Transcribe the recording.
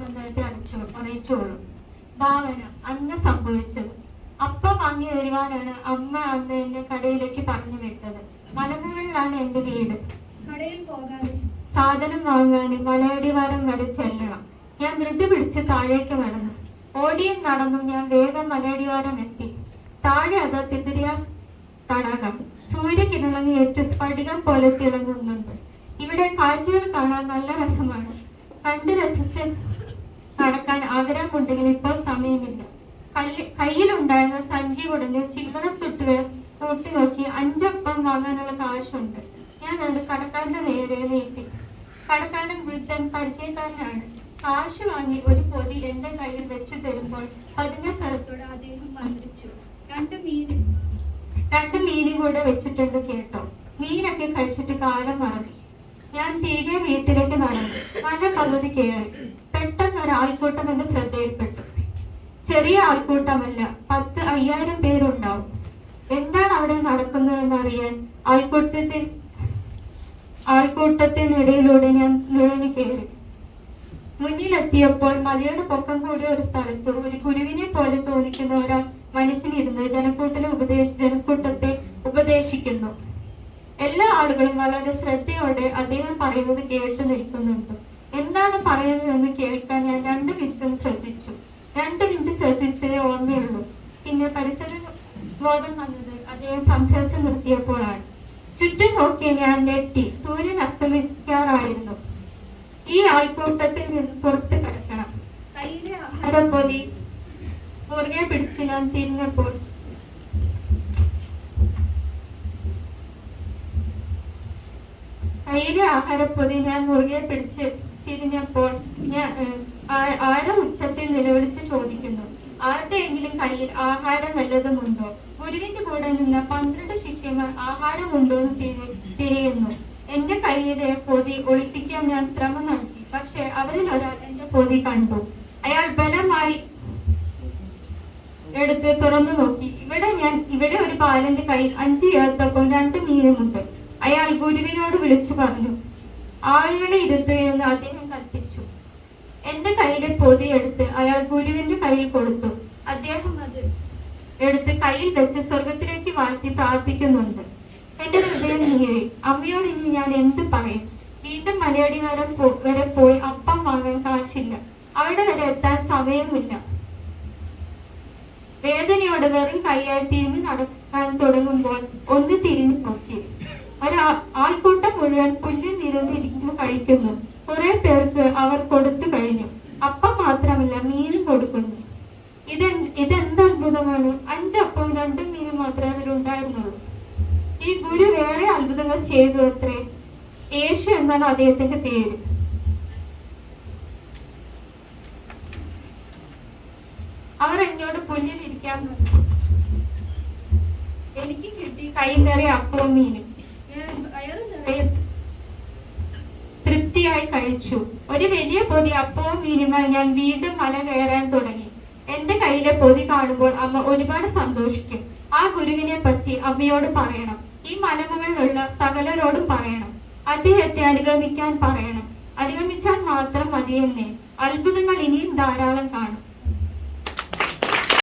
നന്നായിട്ട് അറിയിച്ചോളൂ. ഭാവന അന്ന് സംഭവിച്ചത്. അപ്പം വാങ്ങി വരുവാനാണ് അമ്മ അന്ന് എന്നെ കടയിലേക്ക് പറഞ്ഞു വിട്ടത്. മലമുകളിലാണ് എന്റെ വീട്. കടയിൽ പോകാതെ സാധനം വാങ്ങാനും മലയടിവാരം വരെ ചെല്ലണം. ഞാൻ ധൃതി പിടിച്ച് താഴേക്ക് നടന്നു. ഓടിയും നടന്നും ഞാൻ വേഗം മലയടിവാരം എത്തി. താഴെ അത് തിബിരിയാസ് തടാകം സൂര്യകിരണങ്ങേറ്റ് സ്ഫടികം പോലെ തിളങ്ങുന്നുണ്ട്. ഇവിടെ കാഴ്ചകൾ കാണാൻ നല്ല രസമാണ്. കണ്ട് രസിച്ച് നടക്കാൻ ആഗ്രഹമുണ്ടെങ്കിൽ ഇപ്പോൾ സമയമില്ല. കയ്യിലുണ്ടായിരുന്ന സഞ്ചി ഉടനെ ചില്ലറ തൊട്ടി നോക്കി 5 അപ്പം വാങ്ങാനുള്ള കാശുണ്ട്. ഞാൻ അത് കടക്കാരന്റെ നേരെ നീട്ടി. കടക്കാരൻ വൃദ്ധൻ പരിചയക്കാരനാണ്. കാശ് വാങ്ങി ഒരു പൊതി എന്റെ കയ്യിൽ വെച്ചു തരുമ്പോൾ പതിഞ്ഞ സ്ഥലത്തോട് അദ്ദേഹം മന്ത്രിച്ചു. 2 മീൻ കൂടെ വെച്ചിട്ടുണ്ട് കേട്ടോ. മീനൊക്കെ കഴിച്ചിട്ട് കാലം മറന്നു. ഞാൻ തിരികെ വീട്ടിലേക്ക് നടന്നു. മല പകുതി കയറി. പെട്ടെന്ന് ഒരു ആൾക്കൂട്ടം എന്റെ ശ്രദ്ധയിൽപ്പെട്ടു. ചെറിയ ആൾക്കൂട്ടമല്ല, 10,000 പേരുണ്ടാവും. എന്താണ് അവിടെ നടക്കുന്നതെന്നറിയാൻ ആൾക്കൂട്ടത്തിനിടയിലൂടെ ഞാൻ നുഴഞ്ഞു കയറി. മുന്നിലെത്തിയപ്പോൾ മലയുടെ പൊക്കം കൂടിയ ഒരു സ്ഥലത്ത് ഒരു ഗുരുവിനെ പോലെ തോന്നിക്കുന്ന ഒരാൾ മനുഷ്യനിരുന്ന് ജനക്കൂട്ടത്തെ ഉപദേശിക്കുന്നു. എല്ലാ ആളുകളും വളരെ ശ്രദ്ധയോടെ അദ്ദേഹം പറയുന്നത് കേട്ടു നിൽക്കുന്നുണ്ട്. എന്താണ് പറയുന്നതെന്ന് കേൾക്കാൻ ഞാൻ 2 മിനിറ്റ് ശ്രദ്ധിച്ചു. 2 മിനിറ്റ് ശ്രദ്ധിച്ചതേ ഓർമ്മയുള്ളൂ. പിന്നെ പരിസര ബോധം വന്നത് അദ്ദേഹം സംസാരിച്ചു നിർത്തിയപ്പോഴാണ്. ചുറ്റും നോക്കി ഞാൻ ഞെട്ടി. സൂര്യൻ അസ്തമിക്കാറായിരുന്നു. ഈ ആൾക്കൂട്ടത്തിൽ നിന്ന് പുറത്തു കിടക്കണം. കയ്യിലെ ആഹാരപ്പൊതി മുറുകെ പിടിച്ച് ഞാൻ തിരിഞ്ഞപ്പോൾ ആരോ ഉച്ചത്തിൽ നിലവിളിച്ച് ചോദിക്കുന്നു. ആരുടെയെങ്കിലും കയ്യിൽ ആഹാരം വല്ലതുമുണ്ടോ? ഗുരുവിന്റെ കൂടെ നിന്ന് 12 ശിഷ്യന്മാർ ആഹാരമുണ്ടോ എന്ന് തിരയുന്നു. എന്റെ കയ്യിലെ പൊതി ഒളിപ്പിക്കാൻ ഞാൻ ശ്രമം നടത്തി. പക്ഷെ അവരിൽ ഒരാൾ എന്റെ പൊതി കണ്ടു. അയാൾ ബലമായി എടുത്ത് തുറന്നു നോക്കി. ഇവിടെ ഒരു ബാലന്റെ കയ്യിൽ 5 ഏത്തപ്പവും 2 മീനുമുണ്ട്. അയാൾ ഗുരുവിനോട് വിളിച്ചു പറഞ്ഞു. ആളുകളെ ഇരുത്തുകയെന്ന് അദ്ദേഹം കൽപ്പിച്ചു. എന്റെ കയ്യിലെ പൊതി എടുത്ത് അയാൾ ഗുരുവിന്റെ കയ്യിൽ കൊടുത്തു. അദ്ദേഹം അത് എടുത്ത് കയ്യിൽ വെച്ച് സ്വർഗത്തിലേക്ക് വാഴ്ത്തി പ്രാർത്ഥിക്കുന്നുണ്ട്. എന്റെ ഹൃദയം നീറി. അമ്മയോട് ഇനി ഞാൻ എന്ത് പറയും? വീണ്ടും മലയടിവാരം വരെ പോയി അപ്പം വാങ്ങാൻ കാശില്ല. അവിടെ വരെ എത്താൻ സമയമില്ല. വേദനയോടെ വെറും കൈയായി തിരിഞ്ഞു നടക്കാൻ തുടങ്ങുമ്പോൾ ഒന്ന് തിരിഞ്ഞു നോക്കി. ആൾക്കൂട്ടം മുഴുവൻ പുല്ല് നിരന്നിരിക്കുന്നു കഴിക്കുന്നു. കുറെ പേർക്ക് അവർ കൊടുത്തു കഴിഞ്ഞു. അപ്പം മാത്രമല്ല, മീനും കൊടുക്കുന്നു. ഇതെന്ത് അത്ഭുതമാണ്! 5 അപ്പവും 2 മീനും മാത്രമേ അതിലുണ്ടായിരുന്നുള്ളൂ. ഈ ഗുരു വേറെ അത്ഭുതങ്ങൾ ചെയ്തു അത്രേ. യേശു എന്നാണ് അദ്ദേഹത്തിന്റെ പേര്. അവർ എന്നോട് പുല്ലിൽ ഇരിക്കാൻ പറഞ്ഞു. എനിക്ക് കിട്ടി കൈ നിറയെ അപ്പവും മീനും. തൃപ്തിയായി കഴിച്ചു. ഒരു വലിയ പൊതി അപ്പവും മീനുമായി ഞാൻ വീണ്ടും മല കയറാൻ തുടങ്ങി. എന്റെ കയ്യിലെ പൊതി കാണുമ്പോൾ അമ്മ ഒരുപാട് സന്തോഷിക്കും. ആ ഗുരുവിനെ പറ്റി അമ്മയോട് പറയണം. ഈ മലമുകളിലുള്ള സകലരോടും പറയണം. അദ്ദേഹത്തെ അനുഗമിക്കാൻ പറയണം. അനുഗമിച്ചാൽ മാത്രം മതിയെന്നേ. അത്ഭുതങ്ങൾ ഇനിയും ധാരാളം കാണും.